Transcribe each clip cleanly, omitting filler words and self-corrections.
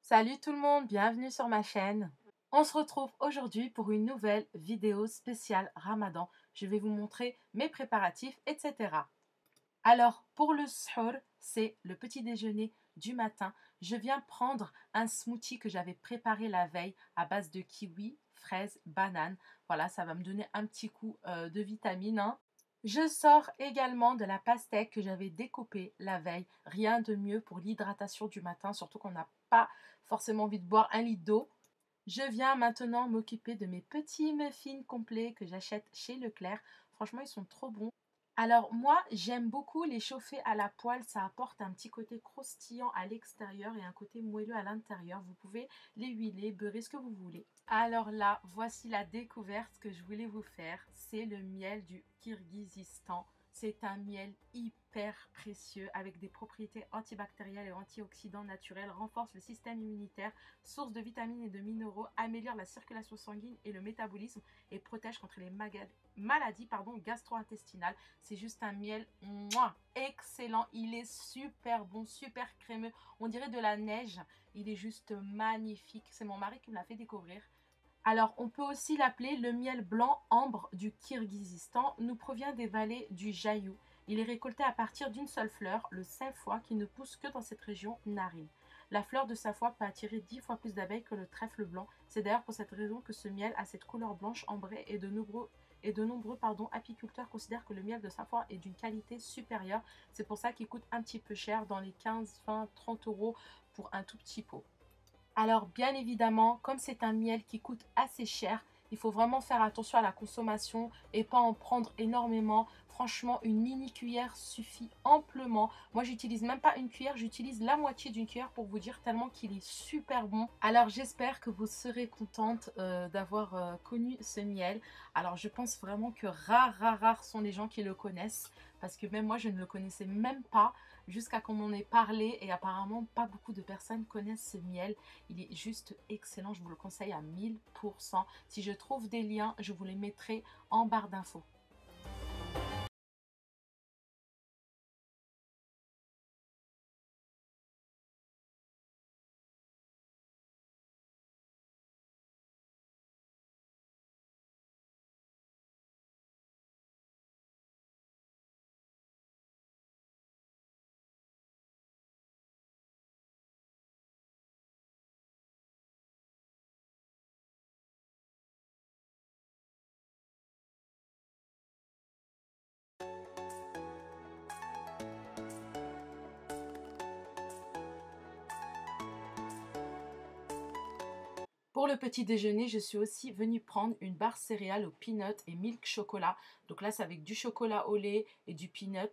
Salut tout le monde, bienvenue sur ma chaîne. On se retrouve aujourd'hui pour une nouvelle vidéo spéciale Ramadan. Je vais vous montrer mes préparatifs, etc. Alors, pour le suhoor, c'est le petit déjeuner du matin. Je viens prendre un smoothie que j'avais préparé la veille à base de kiwi, fraises, bananes. Voilà, ça va me donner un petit coup de vitamine, hein. Je sors également de la pastèque que j'avais découpée la veille. Rien de mieux pour l'hydratation du matin, surtout qu'on n'a pas forcément envie de boire un litre d'eau. Je viens maintenant m'occuper de mes petits muffins complets que j'achète chez Leclerc. Franchement, ils sont trop bons. Alors moi, j'aime beaucoup les chauffer à la poêle. Ça apporte un petit côté croustillant à l'extérieur et un côté moelleux à l'intérieur. Vous pouvez les huiler, beurrer, ce que vous voulez. Alors là, voici la découverte que je voulais vous faire. C'est le miel du Kirghizistan. C'est un miel hyper précieux avec des propriétés antibactérielles et antioxydants naturels, renforce le système immunitaire, source de vitamines et de minéraux, améliore la circulation sanguine et le métabolisme et protège contre les maladies gastro-intestinales. C'est juste un miel excellent. Il est super bon, super crémeux. On dirait de la neige. Il est juste magnifique. C'est mon mari qui me l'a fait découvrir. Alors, on peut aussi l'appeler le miel blanc ambre du Kirghizistan, nous provient des vallées du Jaïou. Il est récolté à partir d'une seule fleur, le sainfoin, qui ne pousse que dans cette région narine. La fleur de sainfoin peut attirer 10 fois plus d'abeilles que le trèfle blanc. C'est d'ailleurs pour cette raison que ce miel a cette couleur blanche ambrée et de nombreux apiculteurs considèrent que le miel de sainfoin est d'une qualité supérieure. C'est pour ça qu'il coûte un petit peu cher, dans les 15, 20, 30 euros pour un tout petit pot. Alors bien évidemment, comme c'est un miel qui coûte assez cher, il faut vraiment faire attention à la consommation et pas en prendre énormément. Franchement, une mini cuillère suffit amplement. Moi, j'utilise même pas une cuillère, j'utilise la moitié d'une cuillère pour vous dire tellement qu'il est super bon. Alors j'espère que vous serez contente d'avoir connu ce miel. Alors je pense vraiment que rares sont les gens qui le connaissent parce que même moi, je ne le connaissais même pas jusqu'à qu'on m'en ait parlé et apparemment pas beaucoup de personnes connaissent ce miel. Il est juste excellent, je vous le conseille à 1000%. Si je trouve des liens, je vous les mettrai en barre d'infos. Pour le petit déjeuner, je suis aussi venue prendre une barre céréales au peanut et milk chocolat. Donc là, c'est avec du chocolat au lait et du peanut,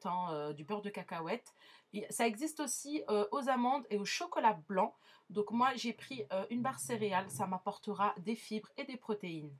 du beurre de cacahuète. Et ça existe aussi aux amandes et au chocolat blanc. Donc moi, j'ai pris une barre céréales. Ça m'apportera des fibres et des protéines.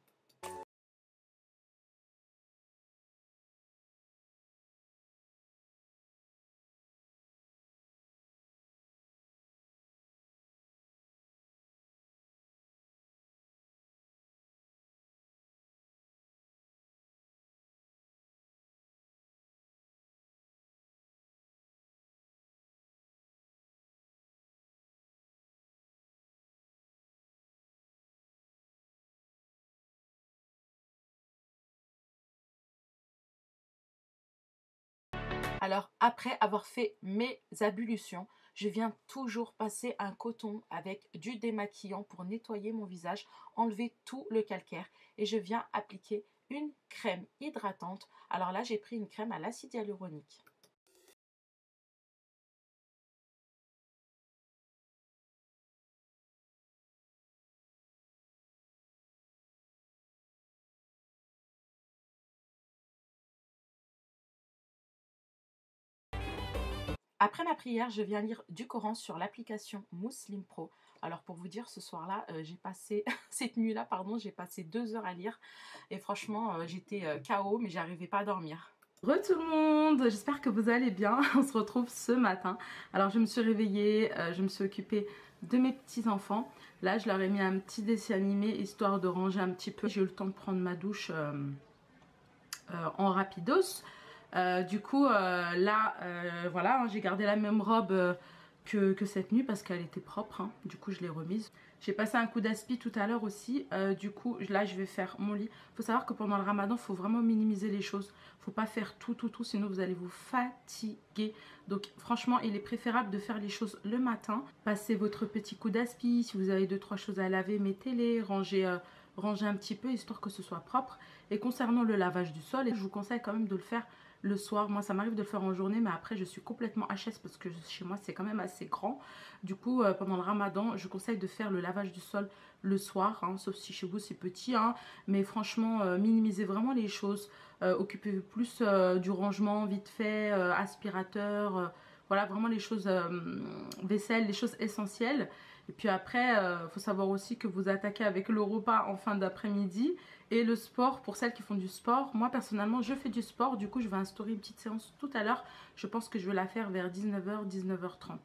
Alors après avoir fait mes ablutions, je viens toujours passer un coton avec du démaquillant pour nettoyer mon visage, enlever tout le calcaire et je viens appliquer une crème hydratante. Alors là, j'ai pris une crème à l'acide hyaluronique. Après ma prière, je viens lire du Coran sur l'application Muslim Pro. Alors pour vous dire, ce soir-là, j'ai passé, cette nuit-là, pardon, j'ai passé 2 heures à lire. Et franchement, j'étais KO, mais j'arrivais pas à dormir. Re tout le monde, j'espère que vous allez bien. On se retrouve ce matin. Alors je me suis réveillée, je me suis occupée de mes petits-enfants. Là, je leur ai mis un petit dessin animé, histoire de ranger un petit peu. J'ai eu le temps de prendre ma douche en rapidos. Du coup, là, voilà, hein, j'ai gardé la même robe que cette nuit parce qu'elle était propre, hein. Du coup je l'ai remise. J'ai passé un coup d'aspi tout à l'heure aussi. Du coup là je vais faire mon lit. Il faut savoir que pendant le ramadan il faut vraiment minimiser les choses. Faut pas faire tout sinon vous allez vous fatiguer. Donc franchement il est préférable de faire les choses le matin. Passez votre petit coup d'aspi. Si vous avez 2-3 choses à laver, mettez-les. Rangez un petit peu histoire que ce soit propre. Et concernant le lavage du sol, je vous conseille quand même de le faire le soir. Moi ça m'arrive de le faire en journée, mais après je suis complètement HS parce que chez moi c'est quand même assez grand. Du coup pendant le ramadan je conseille de faire le lavage du sol le soir, hein, sauf si chez vous c'est petit, hein, mais franchement minimisez vraiment les choses. Occupez-vous plus du rangement vite fait, aspirateur, voilà vraiment les choses, vaisselle, les choses essentielles. Et puis après faut savoir aussi que vous attaquez avec le repas en fin d'après-midi. Et le sport, pour celles qui font du sport, moi personnellement je fais du sport, du coup je vais instaurer une petite séance tout à l'heure. Je pense que je vais la faire vers 19h, 19h30.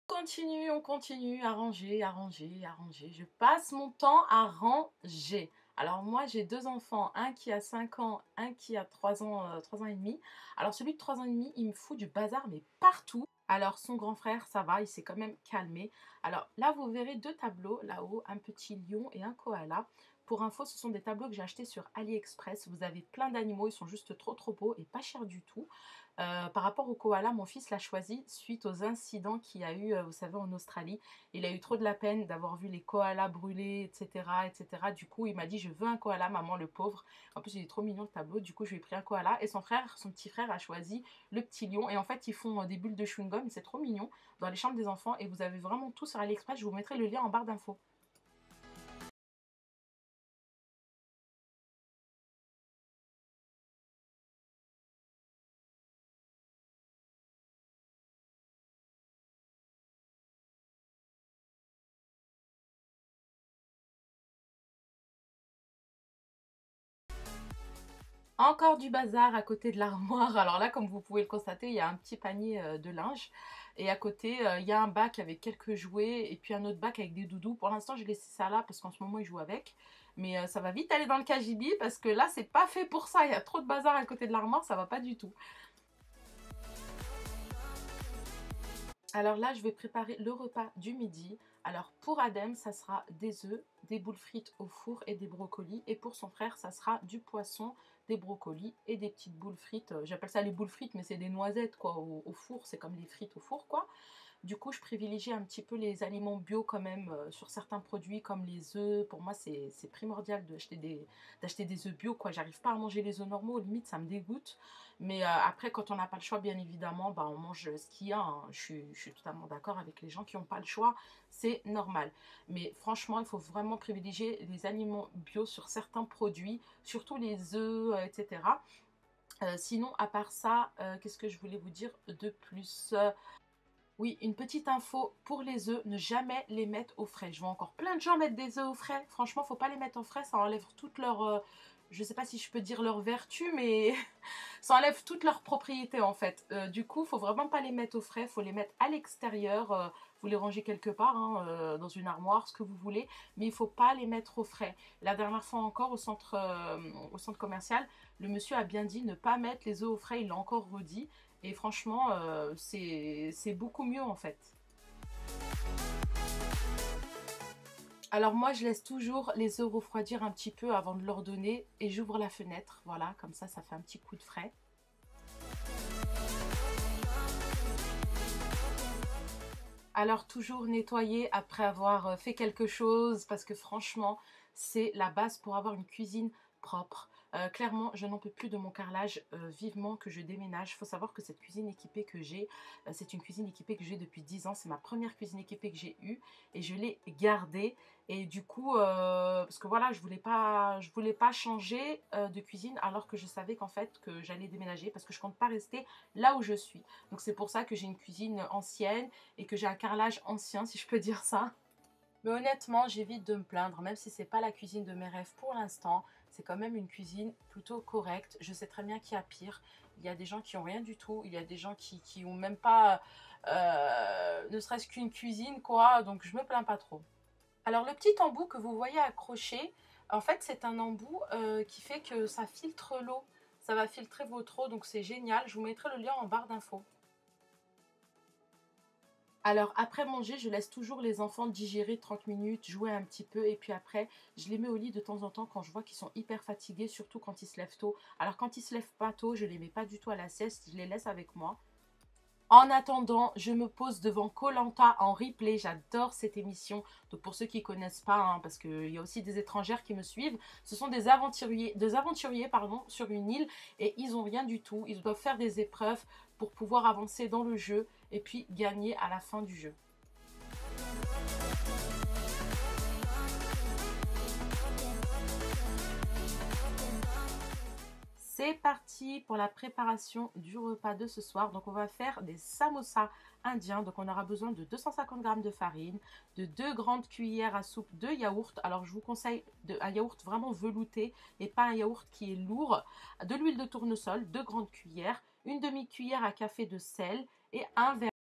On continue à ranger, à ranger, à ranger. Je passe mon temps à ranger. Alors moi j'ai deux enfants, un qui a 5 ans, un qui a 3 ans, 3 ans et demi. Alors celui de 3 ans et demi, il me fout du bazar mais partout. Alors son grand frère, ça va, il s'est quand même calmé. Alors là vous verrez deux tableaux, là-haut, un petit lion et un koala. Pour info, ce sont des tableaux que j'ai achetés sur AliExpress. Vous avez plein d'animaux, ils sont juste trop beaux et pas chers du tout. Par rapport au koala, mon fils l'a choisi suite aux incidents qu'il y a eu, vous savez, en Australie. Il a eu trop de la peine d'avoir vu les koalas brûler, etc., etc. Du coup, il m'a dit, je veux un koala, maman, le pauvre. En plus, il est trop mignon le tableau. Du coup, je lui ai pris un koala. Et son frère, son petit frère, a choisi le petit lion. Et en fait, ils font des bulles de chewing-gum. C'est trop mignon dans les chambres des enfants. Et vous avez vraiment tout sur AliExpress. Je vous mettrai le lien en barre d'infos. Encore du bazar à côté de l'armoire. Alors là, comme vous pouvez le constater, il y a un petit panier de linge. Et à côté, il y a un bac avec quelques jouets et puis un autre bac avec des doudous. Pour l'instant, j'ai laissé ça là parce qu'en ce moment, il joue avec. Mais ça va vite aller dans le KGB parce que là, c'est pas fait pour ça. Il y a trop de bazar à côté de l'armoire, ça va pas du tout. Alors là, je vais préparer le repas du midi. Alors pour Adem, ça sera des œufs, des boules frites au four et des brocolis. Et pour son frère, ça sera du poisson, des brocolis et des petites boules frites. J'appelle ça les boules frites, mais c'est des noisettes quoi au four. C'est comme les frites au four quoi. Du coup, je privilégie un petit peu les aliments bio quand même sur certains produits comme les œufs. Pour moi, c'est primordial d'acheter des œufs bio, quoi. J'arrive pas à manger les œufs normaux, limite, ça me dégoûte. Mais après, quand on n'a pas le choix, bien évidemment, bah, on mange ce qu'il y a, hein. Je suis totalement d'accord avec les gens qui n'ont pas le choix. C'est normal. Mais franchement, il faut vraiment privilégier les aliments bio sur certains produits, surtout les œufs, etc. Sinon, à part ça, qu'est-ce que je voulais vous dire de plus? Oui, une petite info pour les œufs, ne jamais les mettre au frais. Je vois encore plein de gens mettre des œufs au frais. Franchement, faut pas les mettre au frais, ça enlève toute je sais pas si je peux dire leur vertu, mais ça enlève toutes leurs propriétés en fait. Du coup, faut vraiment pas les mettre au frais, faut les mettre à l'extérieur. Vous les rangez quelque part, hein, dans une armoire, ce que vous voulez, mais il faut pas les mettre au frais. La dernière fois encore au centre commercial, le monsieur a bien dit ne pas mettre les œufs au frais, il l'a encore redit. Et franchement, c'est beaucoup mieux en fait. Alors moi, je laisse toujours les œufs refroidir un petit peu avant de leur donner et j'ouvre la fenêtre. Voilà, comme ça fait un petit coup de frais. Alors toujours nettoyer après avoir fait quelque chose parce que franchement, c'est la base pour avoir une cuisine propre. Clairement, je n'en peux plus de mon carrelage, vivement que je déménage. Il faut savoir que cette cuisine équipée que j'ai, c'est une cuisine équipée que j'ai depuis 10 ans. C'est ma première cuisine équipée que j'ai eue et je l'ai gardée. Et du coup, parce que voilà, je voulais pas changer de cuisine alors que je savais qu'en fait que j'allais déménager parce que je compte pas rester là où je suis. Donc c'est pour ça que j'ai une cuisine ancienne et que j'ai un carrelage ancien, si je peux dire ça. Mais honnêtement, j'évite de me plaindre, même si c'est pas la cuisine de mes rêves pour l'instant. C'est quand même une cuisine plutôt correcte. Je sais très bien qu'il y a pire. Il y a des gens qui ont rien du tout. Il y a des gens qui ont même pas, ne serait-ce qu'une cuisine, quoi. Donc je me plains pas trop. Alors le petit embout que vous voyez accroché, en fait c'est un embout qui fait que ça filtre l'eau. Ça va filtrer votre eau, donc c'est génial. Je vous mettrai le lien en barre d'infos. Alors après manger, je laisse toujours les enfants digérer 30 minutes, jouer un petit peu et puis après, je les mets au lit de temps en temps quand je vois qu'ils sont hyper fatigués, surtout quand ils se lèvent tôt. Alors quand ils se lèvent pas tôt, je les mets pas du tout à la sieste, je les laisse avec moi. En attendant, je me pose devant koh en replay. J'adore cette émission. Donc pour ceux qui ne connaissent pas, hein, parce qu'il y a aussi des étrangères qui me suivent, ce sont des aventuriers pardon, sur une île et ils n'ont rien du tout. Ils doivent faire des épreuves pour pouvoir avancer dans le jeu et puis gagner à la fin du jeu. C'est parti pour la préparation du repas de ce soir. Donc on va faire des samosas indiens. Donc on aura besoin de 250 g de farine, de 2 grandes cuillères à soupe de yaourt. Alors je vous conseille un yaourt vraiment velouté et pas un yaourt qui est lourd. De l'huile de tournesol, 2 grandes cuillères, une demi-cuillère à café de sel et un verre.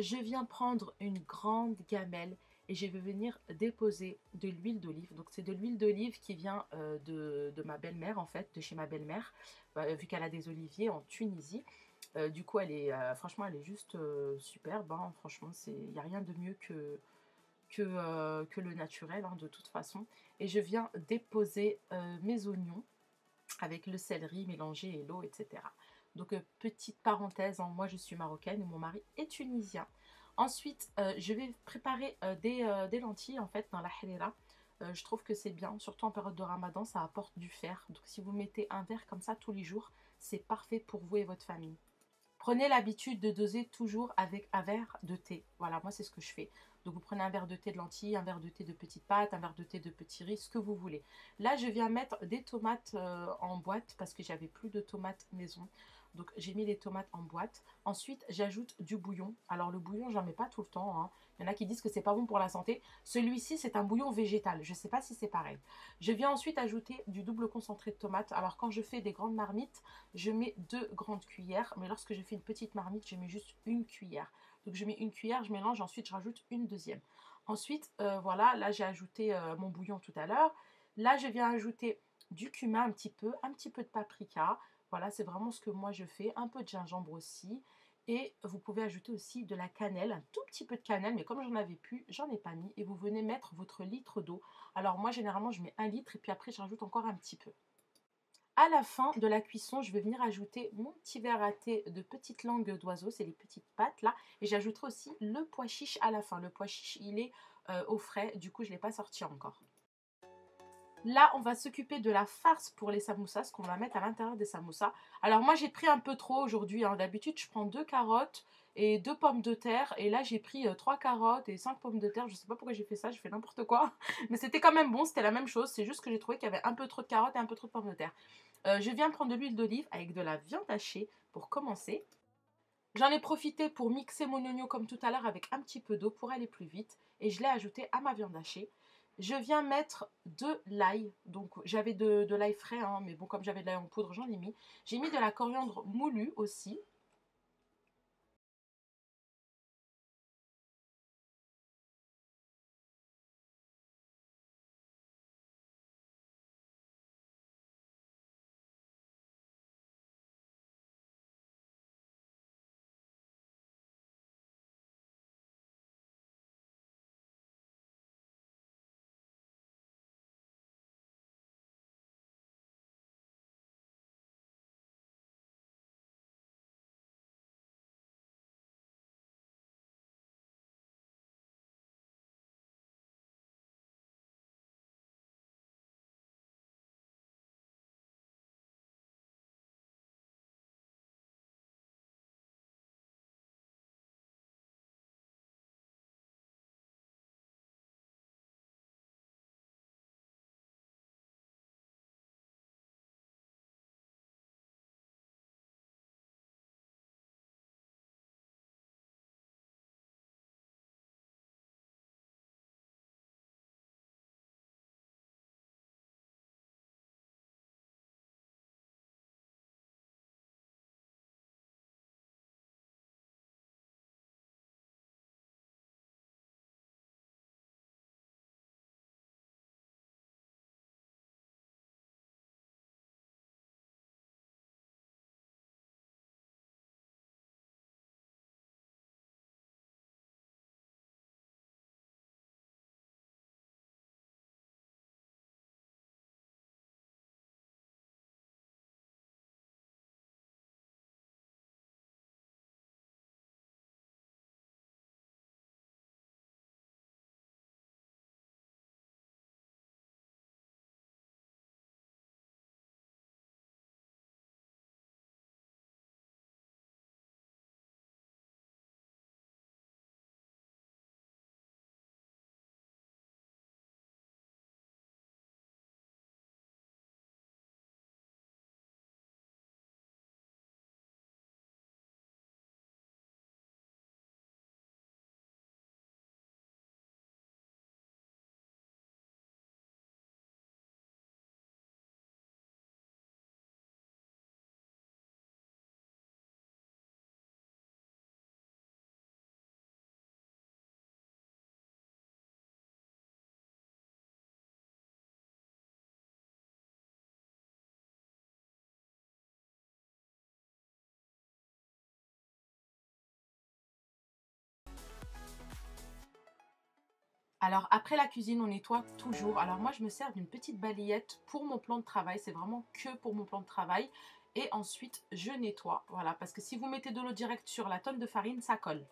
Je viens prendre une grande gamelle et je vais venir déposer de l'huile d'olive. Donc c'est de l'huile d'olive qui vient de ma belle-mère en fait, de chez ma belle-mère, vu qu'elle a des oliviers en Tunisie. Du coup, franchement, elle est juste superbe. Hein. Franchement, il n'y a rien de mieux que le naturel, hein, de toute façon. Et je viens déposer mes oignons. avec le céleri mélangé et l'eau, etc. Donc, petite parenthèse, hein, moi je suis marocaine et mon mari est tunisien. Ensuite, je vais préparer des lentilles en fait dans la halira. Je trouve que c'est bien, surtout en période de ramadan, ça apporte du fer. Donc si vous mettez un verre comme ça tous les jours, c'est parfait pour vous et votre famille. Prenez l'habitude de doser toujours avec un verre de thé. Voilà, moi c'est ce que je fais. Donc vous prenez un verre de thé de lentilles, un verre de thé de petites pâtes, un verre de thé de petits riz, ce que vous voulez. Là, je viens mettre des tomates en boîte parce que j'avais plus de tomates maison. Donc j'ai mis les tomates en boîte. Ensuite, j'ajoute du bouillon. Alors le bouillon, j'en mets pas tout le temps, hein. Il y en a qui disent que c'est pas bon pour la santé. Celui-ci, c'est un bouillon végétal. Je ne sais pas si c'est pareil. Je viens ensuite ajouter du double concentré de tomate. Alors quand je fais des grandes marmites, je mets 2 grandes cuillères. Mais lorsque je fais une petite marmite, je mets juste une cuillère. Donc je mets une cuillère, je mélange, ensuite je rajoute une deuxième. Ensuite, voilà, là j'ai ajouté mon bouillon tout à l'heure. Là, je viens ajouter du cumin un petit peu de paprika. Voilà, c'est vraiment ce que moi je fais. Un peu de gingembre aussi. Et vous pouvez ajouter aussi de la cannelle, un tout petit peu de cannelle, mais comme j'en avais plus, j'en ai pas mis. Et vous venez mettre votre litre d'eau. Alors moi, généralement, je mets 1 litre et puis après, je rajoute encore un petit peu. À la fin de la cuisson, je vais venir ajouter mon petit verre à thé de petites langues d'oiseau, c'est les petites pâtes là. Et j'ajouterai aussi le pois chiche à la fin. Le pois chiche, il est au frais, du coup, je ne l'ai pas sorti encore. Là, on va s'occuper de la farce pour les samoussas, ce qu'on va mettre à l'intérieur des samoussas. Alors moi, j'ai pris un peu trop aujourd'hui, hein. D'habitude, je prends 2 carottes et 2 pommes de terre. Et là, j'ai pris 3 carottes et 5 pommes de terre. Je ne sais pas pourquoi j'ai fait ça, j'ai fait n'importe quoi. Mais c'était quand même bon, c'était la même chose. C'est juste que j'ai trouvé qu'il y avait un peu trop de carottes et un peu trop de pommes de terre. Je viens prendre de l'huile d'olive avec de la viande hachée pour commencer. J'en ai profité pour mixer mon oignon comme tout à l'heure avec un petit peu d'eau pour aller plus vite. Et je l'ai ajouté à ma viande hachée. Je viens mettre de l'ail. Donc j'avais de l'ail frais, hein, mais bon, comme j'avais de l'ail en poudre, j'en ai mis. J'ai mis de la coriandre moulue aussi. Alors après la cuisine, on nettoie toujours. Alors moi, je me sers d'une petite balayette pour mon plan de travail. C'est vraiment que pour mon plan de travail. Et ensuite, je nettoie. Voilà, parce que si vous mettez de l'eau directe sur la tonne de farine, ça colle.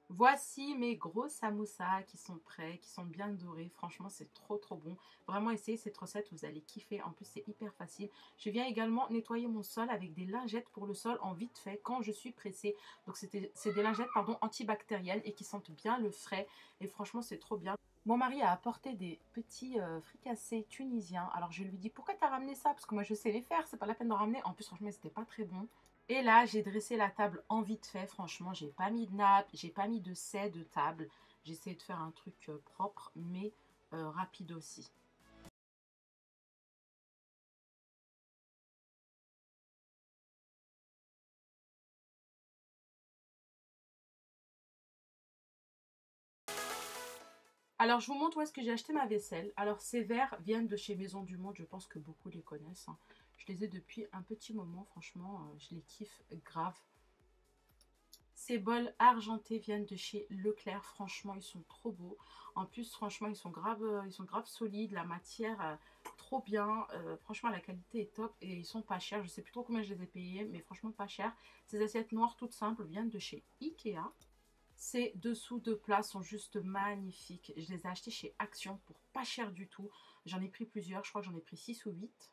Voici mes gros samoussas qui sont prêts, qui sont bien dorés. Franchement, c'est trop trop bon. Vraiment, essayez cette recette, vous allez kiffer. En plus, c'est hyper facile. Je viens également nettoyer mon sol avec des lingettes pour le sol en vite fait quand je suis pressée. Donc, c'est des lingettes pardon, antibactériennes et qui sentent bien le frais. Et franchement, c'est trop bien. Mon mari a apporté des petits fricassés tunisiens. Alors, je lui dis, pourquoi tu as ramené ça? Parce que moi, je sais les faire, c'est pas la peine d'en ramener. En plus, franchement, c'était pas très bon. Et là, j'ai dressé la table en vite fait. Franchement, j'ai pas mis de nappe, j'ai pas mis de sais de table. J'ai essayé de faire un truc propre, mais rapide aussi. Alors, je vous montre où est-ce que j'ai acheté ma vaisselle. Alors, ces verres viennent de chez Maison du Monde. Je pense que beaucoup les connaissent, hein. Je les ai depuis un petit moment. Franchement, je les kiffe grave. Ces bols argentés viennent de chez Leclerc. Franchement, ils sont trop beaux. En plus, franchement, ils sont grave solides. La matière, trop bien. Franchement, la qualité est top et ils sont pas chers. Je sais plus trop combien je les ai payés, mais franchement, pas cher. Ces assiettes noires toutes simples viennent de chez Ikea. Ces dessous de plats sont juste magnifiques. Je les ai achetés chez Action pour pas cher du tout. J'en ai pris plusieurs. Je crois que j'en ai pris 6 ou 8.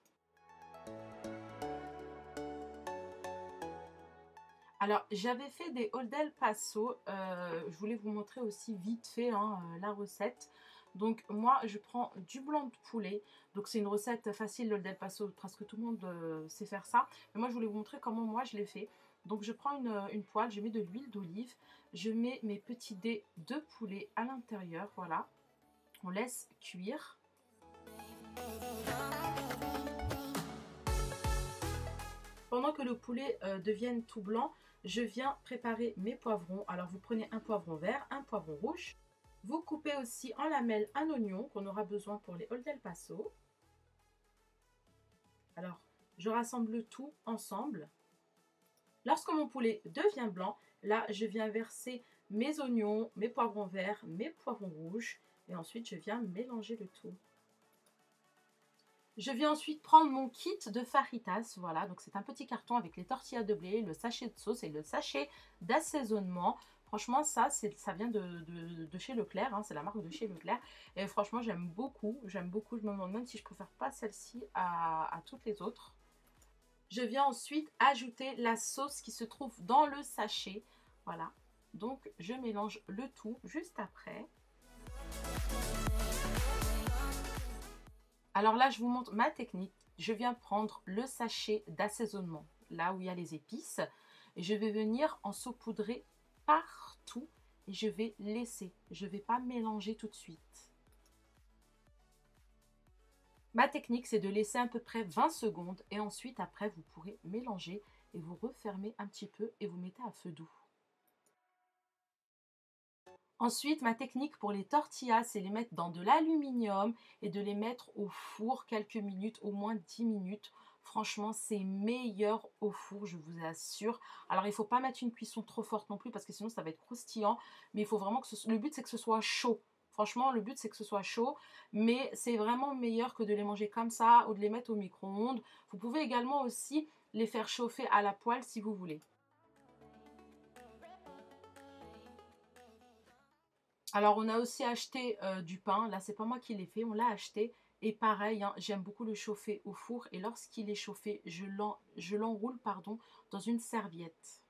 Alors, j'avais fait des Old Paso. Je voulais vous montrer aussi vite fait hein, la recette. Donc, moi, je prends du blanc de poulet. Donc, c'est une recette facile, l'Old Paso. Presque tout le monde sait faire ça. Mais moi, je voulais vous montrer comment moi, je l'ai fait. Donc, je prends une poêle, je mets de l'huile d'olive. Je mets mes petits dés de poulet à l'intérieur. Voilà. On laisse cuire. Pendant que le poulet devienne tout blanc, je viens préparer mes poivrons. Alors vous prenez un poivron vert, un poivron rouge. Vous coupez aussi en lamelles un oignon qu'on aura besoin pour les Old El Paso. Alors je rassemble tout ensemble. Lorsque mon poulet devient blanc, là je viens verser mes oignons, mes poivrons verts, mes poivrons rouges. Et ensuite je viens mélanger le tout. Je viens ensuite prendre mon kit de fajitas, voilà, donc c'est un petit carton avec les tortillas de blé, le sachet de sauce et le sachet d'assaisonnement. Franchement, ça vient de chez Leclerc, hein, c'est la marque de chez Leclerc. Et franchement, j'aime beaucoup, j'aime beaucoup. Je me demande même si je préfère pas celle-ci à toutes les autres. Je viens ensuite ajouter la sauce qui se trouve dans le sachet, voilà. Donc, je mélange le tout juste après. Alors là, je vous montre ma technique. Je viens prendre le sachet d'assaisonnement, là où il y a les épices, et je vais venir en saupoudrer partout et je vais laisser. Je ne vais pas mélanger tout de suite. Ma technique, c'est de laisser à peu près 20 secondes et ensuite, après, vous pourrez mélanger et vous refermez un petit peu et vous mettez à feu doux. Ensuite, ma technique pour les tortillas, c'est les mettre dans de l'aluminium et de les mettre au four quelques minutes, au moins 10 minutes. Franchement, c'est meilleur au four, je vous assure. Alors, il ne faut pas mettre une cuisson trop forte non plus parce que sinon, ça va être croustillant. Mais il faut vraiment que le but, c'est que ce soit chaud. Franchement, le but, c'est que ce soit chaud. Mais c'est vraiment meilleur que de les manger comme ça ou de les mettre au micro-ondes. Vous pouvez également aussi les faire chauffer à la poêle si vous voulez. Alors, on a aussi acheté du pain. Là, c'est pas moi qui l'ai fait, on l'a acheté. Et pareil, hein, j'aime beaucoup le chauffer au four. Et lorsqu'il est chauffé, je l'enroule pardon, dans une serviette.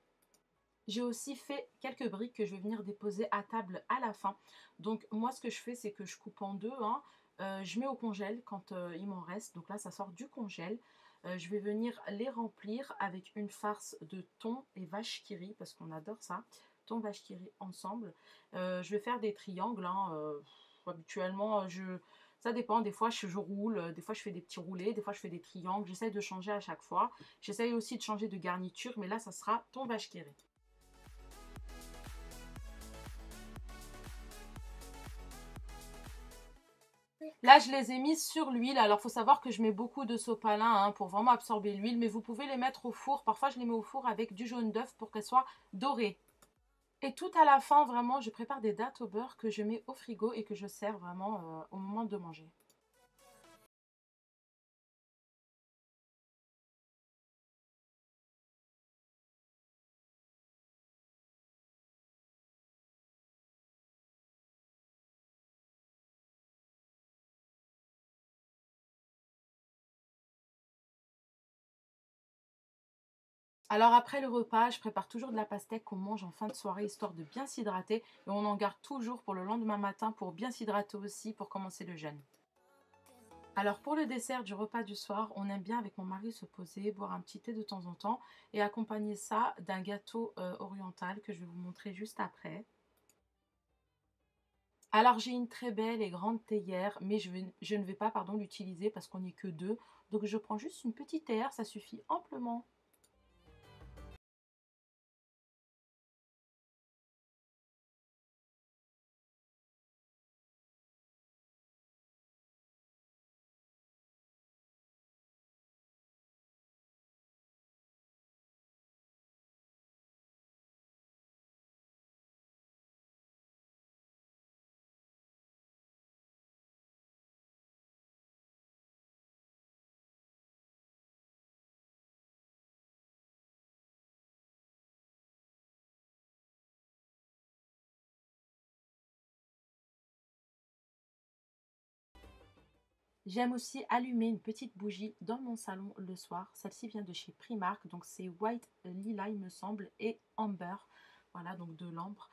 J'ai aussi fait quelques briques que je vais venir déposer à table à la fin. Donc, moi, ce que je fais, c'est que je coupe en deux. Hein. Je mets au congèle quand il m'en reste. Donc là, ça sort du congèle. Je vais venir les remplir avec une farce de thon et vache qui rit parce qu'on adore ça. Thon, vache qui rit ensemble. Je vais faire des triangles. Hein, habituellement, ça dépend. Des fois, je roule. Des fois, je fais des petits roulés. Des fois, je fais des triangles. J'essaye de changer à chaque fois. J'essaye aussi de changer de garniture. Mais là, ça sera thon, vache qui rit. Là, je les ai mis sur l'huile. Alors, il faut savoir que je mets beaucoup de sopalin hein, pour vraiment absorber l'huile. Mais vous pouvez les mettre au four. Parfois, je les mets au four avec du jaune d'œuf pour qu'elles soient dorées. Et tout à la fin, vraiment, je prépare des dattes au beurre que je mets au frigo et que je sers vraiment au moment de manger. Alors après le repas, je prépare toujours de la pastèque qu'on mange en fin de soirée, histoire de bien s'hydrater. Et on en garde toujours pour le lendemain matin pour bien s'hydrater aussi, pour commencer le jeûne. Alors pour le dessert du repas du soir, on aime bien avec mon mari se poser, boire un petit thé de temps en temps et accompagner ça d'un gâteau oriental que je vais vous montrer juste après. Alors j'ai une très belle et grande théière, mais je ne vais pas l'utiliser parce qu'on n'est que deux. Donc je prends juste une petite théière, ça suffit amplement. J'aime aussi allumer une petite bougie dans mon salon le soir. Celle-ci vient de chez Primark, donc c'est White Lila il me semble et Amber. Voilà, donc de l'ambre.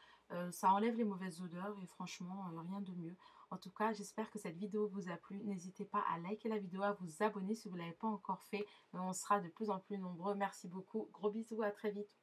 Ça enlève les mauvaises odeurs et franchement, rien de mieux. En tout cas, j'espère que cette vidéo vous a plu. N'hésitez pas à liker la vidéo, à vous abonner si vous ne l'avez pas encore fait. On sera de plus en plus nombreux. Merci beaucoup. Gros bisous, à très vite.